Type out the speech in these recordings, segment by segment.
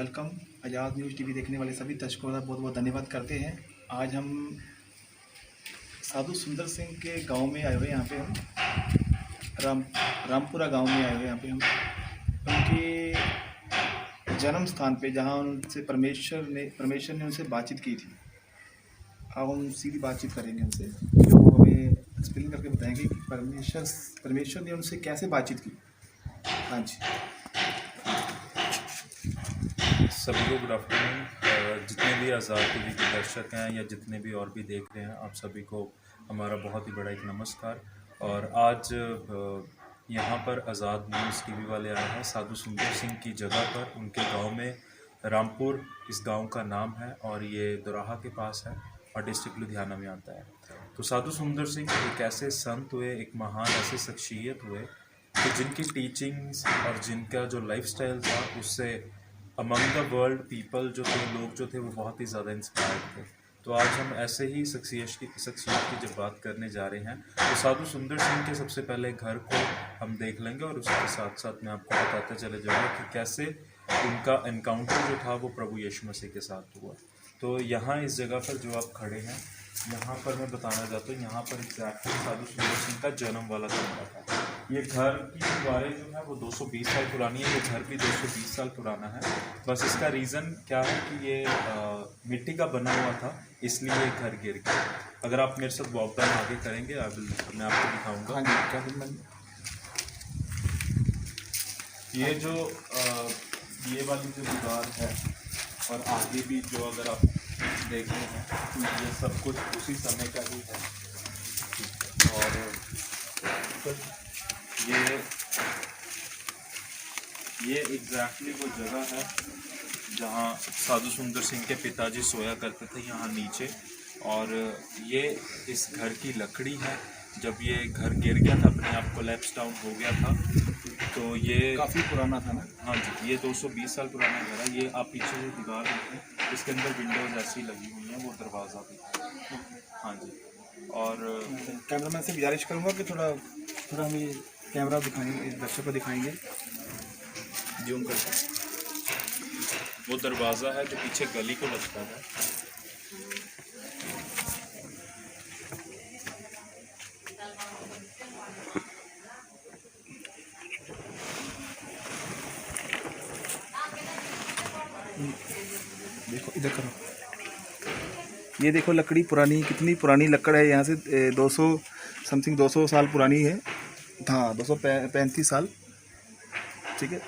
Welcome. आज़ाद news TV देखने वाले सभी दर्शकों का बहुत बहुत धन्यवाद करते हैं। आज हम साधु सुंदर सिंह के गांव में आए हुए हैं। यहाँ पे हम रामपुरा गांव में आए हुए हैं। यहाँ पे हम उनके जन्म स्थान पे, जहाँ उनसे परमेश्वर ने उनसे बातचीत की थी। अब हम सीधी बातचीत करेंगे उनसे, जो हमें एक्सप्लेन करके बताएंगे कि परमेश्वर ने उनसे कैसे बातचीत की। हाँ जी, सभी को गुड आफ्टरनून। जितने भी आज़ाद टीवी के दर्शक हैं या जितने भी और भी देख रहे हैं, आप सभी को हमारा बहुत ही बड़ा एक नमस्कार। और आज यहाँ पर आज़ाद न्यूज़ टीवी वाले आए हैं साधु सुंदर सिंह की जगह पर, उनके गांव में। रामपुर इस गांव का नाम है और ये दोराहा के पास है और डिस्ट्रिक्ट लुधियाना में आता है। तो साधु सुंदर सिंह एक ऐसे संत हुए, एक महान ऐसे शख्सियत हुए कि जिनकी टीचिंग्स और जिनका जो लाइफस्टाइल था उससे अमंग द वर्ल्ड पीपल जो थे, लोग जो थे, वो बहुत ही ज़्यादा इंस्पायर्ड थे। तो आज हम ऐसे ही शख्सियत की जब बात करने जा रहे हैं, तो साधु सुंदर सिंह के सबसे पहले घर को हम देख लेंगे और उसके साथ साथ मैं आपको बताते चले जाऊँगा कि कैसे उनका एनकाउंटर जो था वो प्रभु यीशु मसीह के साथ हुआ। तो यहाँ इस जगह पर जो आप खड़े हैं, यहाँ पर मैं बताना चाहता हूँ, यहाँ पर एग्जैक्टली साधु सुंदर सिंह का जन्म वाला कमरा था। ये घर की दीवारें जो है वो 220 साल पुरानी है, ये घर भी 220 साल पुराना है। बस इसका रीज़न क्या है कि ये मिट्टी का बना हुआ था, इसलिए ये घर गिर गया। अगर आप मेरे साथ वॉक डाउन आगे करेंगे, मैं आपको दिखाऊंगा। हाँ जी, क्या ये जो ये वाली जो दीवार है और आगे भी जो अगर आप देख रहे हैं तो ये सब कुछ उसी समय का ही है। और ये एग्जैक्टली वो जगह है जहाँ साधु सुंदर सिंह के पिताजी सोया करते थे, यहाँ नीचे। और ये इस घर की लकड़ी है। जब ये घर गिर गया था, अपने आप कोलैप्स डाउन हो गया था, तो ये काफ़ी पुराना था ना। हाँ जी, ये 220 साल पुराना घर है। ये आप पीछे जो दीवार देखें, इसके अंदर विंडोज़ ऐसी लगी हुई हैं, वो दरवाज़ा भी है। हाँ जी। और कैमरामैन से गुजारिश करूँगा कि थोड़ा हमें कैमरा दिखाएंगे, दर्शक को दिखाएंगे, जूम करके। वो दरवाज़ा है जो पीछे गली को लगता है। देखो इधर करो, ये देखो लकड़ी पुरानी, कितनी पुरानी लकड़ है। यहाँ से 200 साल पुरानी है। हाँ, 235 साल, ठीक है।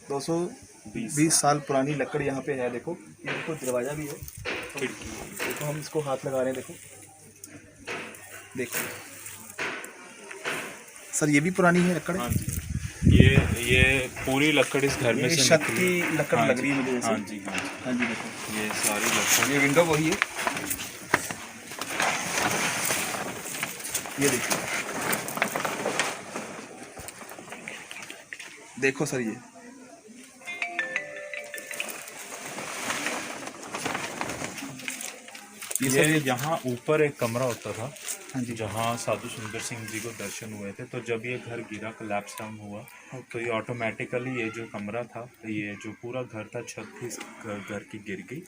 220 साल पुरानी लकड़ यहाँ पे है। देखो, ये देखो दरवाज़ा भी है, देखो हम इसको हाथ लगा रहे हैं। देखो सर, ये भी पुरानी है लकड़। हाँ जी, ये पूरी लकड़ इस घर में से छत की लकड़ लग रही है मुझे। हाँ जी, हाँ जी, हाँ जी। देखो ये सारी लकड़, ये विंडो वही है। ये देखो सर, ये यहाँ ऊपर एक कमरा होता था। हाँ जी, जहाँ साधु सुंदर सिंह जी को दर्शन हुए थे। तो जब ये घर गिरा, कोलैप्स डाउन हुआ, तो ये ऑटोमेटिकली ये जो कमरा था, ये जो पूरा घर था, छत थी इस घर की गिर गई।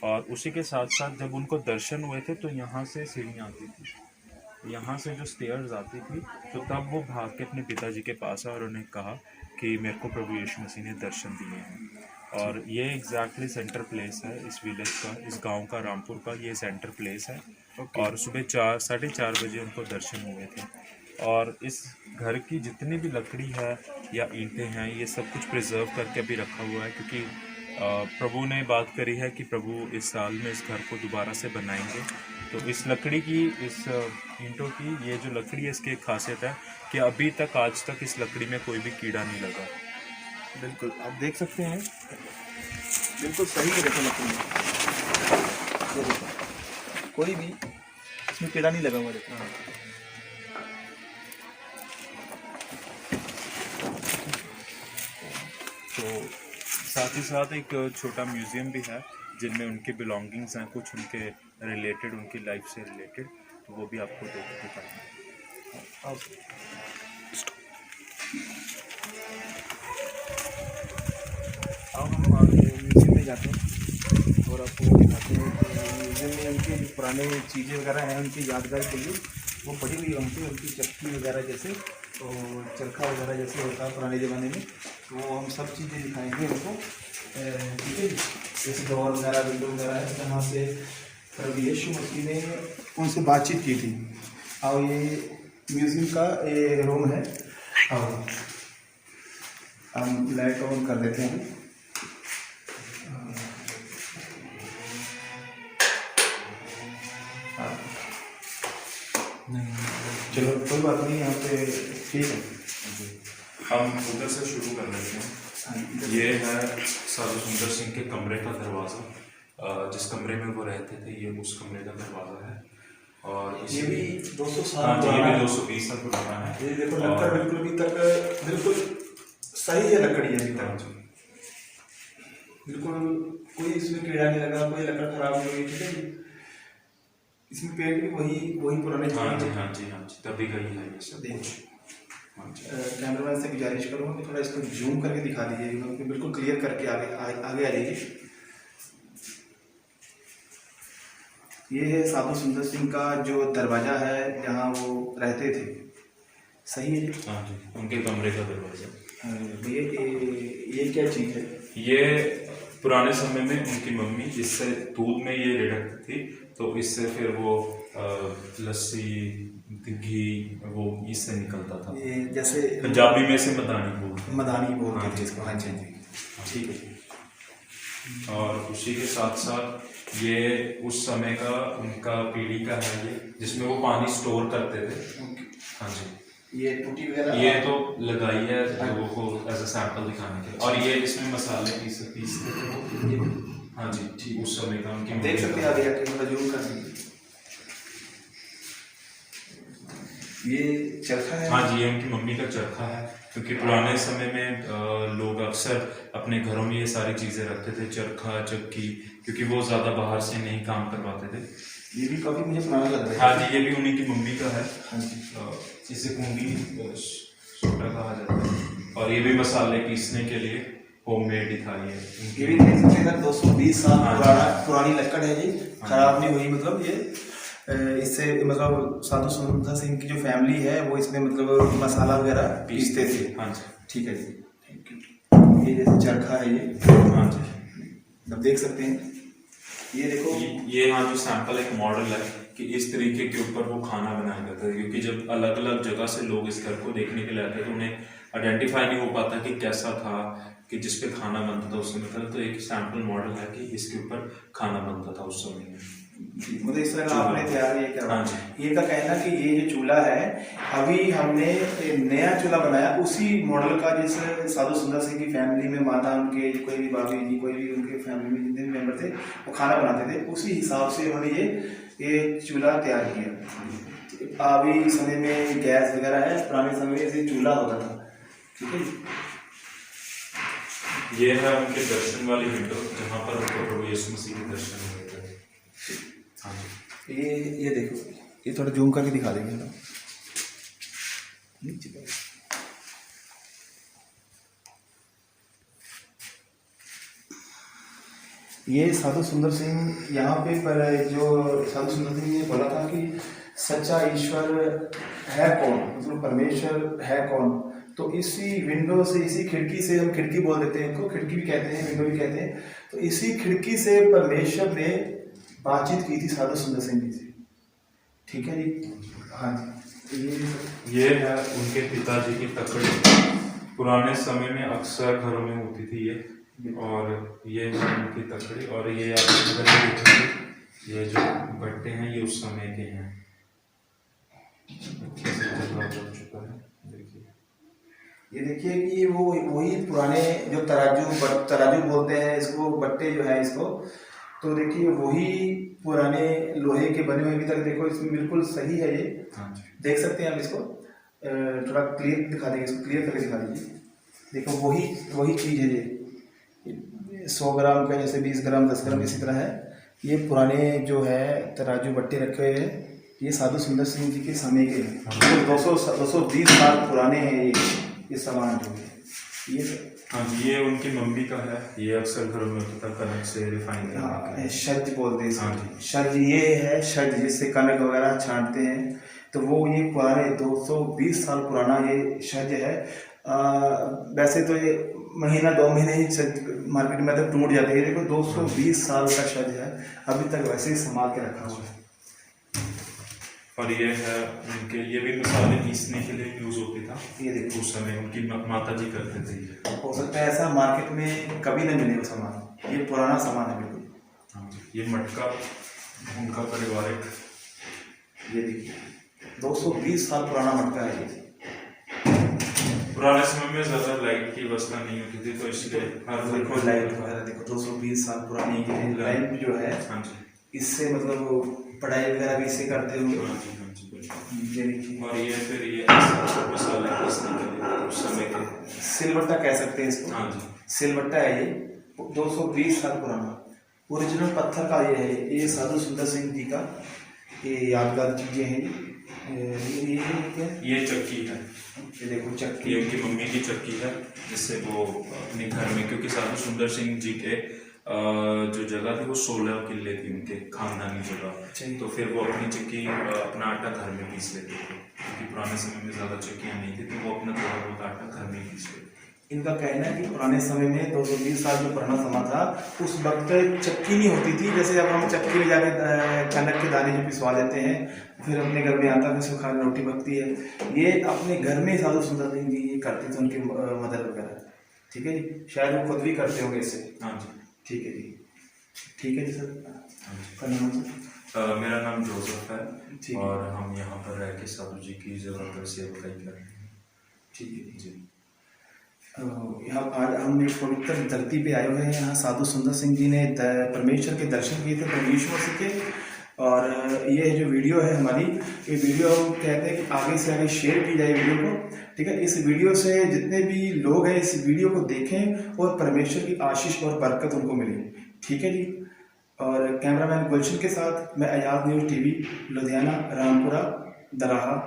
और उसी के साथ साथ जब उनको दर्शन हुए थे तो यहाँ से सीढ़ियाँ आती थी, यहाँ से जो स्टेयर्स आती थी। तो तब वो भाग के अपने पिताजी के पास आए और उन्हें कहा कि मेरे को प्रभु यीशु मसीह ने दर्शन दिए हैं। और ये एग्जैक्टली सेंटर प्लेस है इस विलेज का, इस गांव का, रामपुर का ये सेंटर प्लेस है। और सुबह 4-4:30 बजे उनको दर्शन हुए थे। और इस घर की जितनी भी लकड़ी है या ईंटें हैं, ये सब कुछ प्रिजर्व करके अभी रखा हुआ है, क्योंकि प्रभु ने बात करी है कि प्रभु इस साल में इस घर को दोबारा से बनाएंगे। तो इस लकड़ी की, इस ईंटों की, ये जो लकड़ी है, इसकी एक खासियत है कि अभी तक, आज तक इस लकड़ी में कोई भी कीड़ा नहीं लगा। बिल्कुल आप देख सकते हैं, बिल्कुल सही है। देखो लकड़ी, ये देखो कोई भी इसमें कीड़ा नहीं लगा हुआ। देखो तो साथ ही साथ एक छोटा म्यूज़ियम भी है जिनमें उनके बिलोंगिंग्स हैं, कुछ उनके रिलेटेड, उनकी लाइफ से रिलेटेड। तो वो भी आपको दिखाएंगे। अब हम म्यूजियम में जाते हैं और आपको दिखाते हैं कि म्यूजियम में उनके जो पुराने चीज़ें वगैरह हैं उनकी यादगार के लिए वो पड़ी हुई होंगी, उनकी चक्की वगैरह जैसे और चरखा वगैरह जैसे होता है पुराने ज़माने में, तो हम सब चीज़ें दिखाएंगे उनको। ठीक है, जैसे डोर वगैरह विंडो वगैरह है, जहाँ से प्रभु यीशु मसीह ने उनसे बातचीत की थी। और ये म्यूज़ियम का रूम है। और हम लाइट ऑन कर देते हैं। चलो कोई बात नहीं, यहाँ पे ठीक है। हम उधर से शुरू कर लेते हैं। ये है साधु सुंदर सिंह के कमरे का दरवाज़ा, जिस कमरे में वो रहते थे, ये उस कमरे का दरवाज़ा है। और ये भी 200 साल हाँ जी, ये पुराना भी है। 220 साल पुराना है। ये देखो लकड़ बिल्कुल अभी तक बिल्कुल सही है, लकड़ी है अभी हाँ तक जी, बिल्कुल, कोई इसमें कीड़ा नहीं लगा, कोई लकड़ खराब नहीं हुई। ठीक है जी, इसमें पेंट भी वही पुराने हाँ जमाने जी, के। हाँ जी, हाँ जी, तभी गई है ये सब देखो, कुछ। हाँ जी, कैमरामैन से गुजारिश करूँगा कि थोड़ा इसको जूम करके दिखा दीजिए, क्योंकि बिल्कुल क्लियर करके आगे आ जाइए। ये है साधु सुंदर सिंह का जो दरवाज़ा है जहाँ वो रहते थे। सही है जी? हाँ जी, उनके कमरे का दरवाज़ा। ये क्या चीज़ है? ये पुराने समय में उनकी मम्मी इससे दूध में ये रिड़कती थी, तो इससे फिर वो लस्सी घी वो इससे निकलता था। ये जैसे पंजाबी में से मदानी मदानी बोलते हाँ थे इसको। हाँ जी, हाँ जी, ठीक है। और उसी के साथ साथ ये उस समय का उनका पीढ़ी का है ये, जिसमें वो पानी स्टोर करते थे। हाँ जी, ये टूटी वगैरह ये तो लगाई है लोगों को एज अ सैंपल दिखाने के लिए। और ये इसमें मसाले पीसते थे वो। हाँ जी, ठीक, उस समय का उनकी देख सकते हैं, आगे आके थोड़ा जूम कर दीजिए। ये चरखा है। हाँ जी, ये उनकी मम्मी का चरखा है, क्योंकि पुराने समय में लोग अक्सर अपने घरों में ये सारी चीज़ें रखते थे, चरखा चक्की, क्योंकि वो ज़्यादा बाहर से नहीं काम करवाते थे। ये भी काफ़ी मुझे पुराना लग रहा है। हाँ जी, ये भी उन्हीं की मम्मी का है। हाँ जी, इसे कुंडी सोटा कहा जाता है। और ये भी मसाले पीसने के लिए होममेड दिखाई है। ये भी देख सकते हैं 220 साल हाँ पुरानी लकड़ है जी, खराब नहीं हुई। मतलब ये इससे मतलब साधु सुंदर सिंह की जो फैमिली है वो इसमें मतलब मसाला वगैरह पीसते थे। हाँ जी, ठीक है जी, थैंक यू। ये जैसे चरखा है ये। हाँ जी, आप देख सकते हैं, ये देखो। ये हाँ जो सैंपल एक मॉडल है कि इस तरीके के ऊपर वो खाना बनाया जाता है, क्योंकि जब अलग अलग जगह से लोग इस घर को देखने के लिए आते तो उन्हें आइडेंटिफाई नहीं हो पाता कि कैसा था, कि जिस पे खाना बनता था उस समय का। तो एक सैंपल मॉडल है कि इसके ऊपर खाना बनता था उस समय में। मतलब इस तरह का आपने तैयार ये करवा। हाँ जी, ये का कहना कि ये जो चूल्हा है अभी हमने नया चूल्हा बनाया उसी मॉडल का, जिस साधु सुंदर सिंह की फैमिली में माता उनके कोई भी भाभी जी कोई भी उनके फैमिली में जितने भी मेंबर थे वो खाना बनाते थे, उसी हिसाब से उन्होंने ये चूल्हा तैयार किया। अभी समय में गैस वगैरह है, पुराने समय में ऐसे चूल्हा होता था। ठीक है, ये है उनके दर्शन वाली विंडो, जहाँ पर उनको प्रभु यीशु मसीह के दर्शन हुए थे। हाँ जी, ये देखो, ये थोड़ा जूम करके दिखा देंगे ना नीचे पर। ये साधु सुंदर सिंह यहाँ पे पर जो साधु सुंदर सिंह ने बोला था कि सच्चा ईश्वर है कौन, मतलब परमेश्वर है कौन। तो इसी विंडो से, इसी खिड़की से, हम खिड़की बोल देते हैं इनको, खिड़की भी कहते हैं विंडो भी कहते हैं, तो इसी खिड़की से परमेश्वर ने बातचीत की थी साधु सुंदर सिंह जी से। ठीक है जी, हाँ जी। ये है उनके पिताजी की तकड़ी। पुराने समय में अक्सर घरों में होती थी ये, और ये है उनकी तकड़ी। और ये आप देखेंगे, ये जो बट्टे हैं ये उस समय के हैं। अच्छे से जगह बन चुका है, देखिए। ये देखिए कि वो वही पुराने जो तराजू बोलते हैं इसको, बट्टे जो है इसको, तो देखिए वही पुराने लोहे के बने हुए। अभी तक देखो इसमें बिल्कुल सही है ये। हाँ जी, देख सकते हैं आप इसको, थोड़ा क्लियर दिखा देंगे, इसको क्लियर करके दिखा दीजिए। देखो वही चीज़ है ये, 100 ग्राम का जैसे 20 ग्राम 10 ग्राम इसी तरह है। ये पुराने जो है तराजू बट्टे रखे हुए हैं, ये साधु सुंदर सिंह जी के समय के हैं। तो 220 साल पुराने हैं ये सामान जो है। ये हाँ जी, ये उनकी मम्मी का है। ये अक्सर घरों में होता था कनक से रिफाइन करने के लिए। शज बोलते हैं हाँ इसको। जी। शज ये है, शज जिससे कनक वगैरह छांटते हैं, तो वो ये पुराने 220 साल पुराना ये शज है। वैसे तो ये महीना 2 महीने ही शज मार्केट में तक टूट जाते हैं, देखो 220 साल का शज है, अभी तक वैसे ही संभाल के रखा हुआ है। और ये है उनके, ये भी मसाले पीसने के लिए यूज होती था। ये देखो, उस समय उनकी माता जी करते थे। हो सकता है ऐसा मार्केट में कभी न मिले वो सामान, ये पुराना सामान है बिल्कुल। हाँ जी, ये मटका उनका पारिवारिक, ये देखिए 220 साल पुराना मटका है ये। पुराने समय में ज्यादा लाइट की व्यवस्था नहीं होती थी, तो इसलिए देखो लाइट वगैरह देखो, 220 साल पुरानी ये लाइट जो है, हाँ जी, इससे मतलब पढ़ाई वगैरह भी इससे करते होंगे। हाँ जी, हाँ जी, बिल्कुल। ये देखिए, और ये फिर ये मसाले पीसने के लिए उस समय के, सिलबट्टा कह सकते हैं इसको। हाँ जी, सिलबट्टा है ये, 220 साल पुराना ओरिजिनल पत्थर का ये है। ये साधु सुंदर सिंह जी का ये यादगार चीजें हैं। ये क्या है? ये चक्की है। ये देखो चक्की, ये उनकी मम्मी की चक्की है, जिससे वो अपने घर में, क्योंकि साधु सुंदर सिंह जी के जो जगह थी वो 16 किले थी उनके खानदानी जगह, तो फिर वो अपनी चक्की अपना आटा घर में पीस लेते थे, क्योंकि पुराने समय में ज़्यादा चक्कियाँ नहीं थी, तो वो अपना थोड़ा बहुत आटा घर में पीस लेते। इनका कहना है कि पुराने समय में 220 साल जो पुराना समय था, उस वक्त चक्की नहीं होती थी। जैसे अब हम चक्की में जाके कनक के दाने जो पिसवा लेते हैं, फिर अपने घर में आता है, फिर खाने रोटी पकती है। ये अपने घर में साधु सुंदर सिंह जी ये करते थे, उनके मदर वगैरह। ठीक है जी, शायद वो खुद भी करते होंगे इससे। हाँ जी, ठीक है जी, ठीक है जी सर। हाँ जी। मेरा नाम जोसेफ ठीक है है। और हम यहाँ पर रह के साधु जी की जगह पर सेवकाई कर रहे हैं। ठीक है जी। यहाँ आज हम एक पवित्र धरती पे आए हुए हैं। यहाँ साधु सुंदर सिंह जी ने परमेश्वर के दर्शन किए थे, प्रभु यीशु मसीह के। और ये जो वीडियो है हमारी, ये वीडियो हम कहते हैं कि आगे से आगे शेयर की जाए वीडियो को। ठीक है, इस वीडियो से जितने भी लोग हैं इस वीडियो को देखें और परमेश्वर की आशीष और बरकत उनको मिले। ठीक है जी। और कैमरामैन गुलशन के साथ मैं आजाद न्यूज़ टीवी लुधियाना, रामपुरा, दराहा।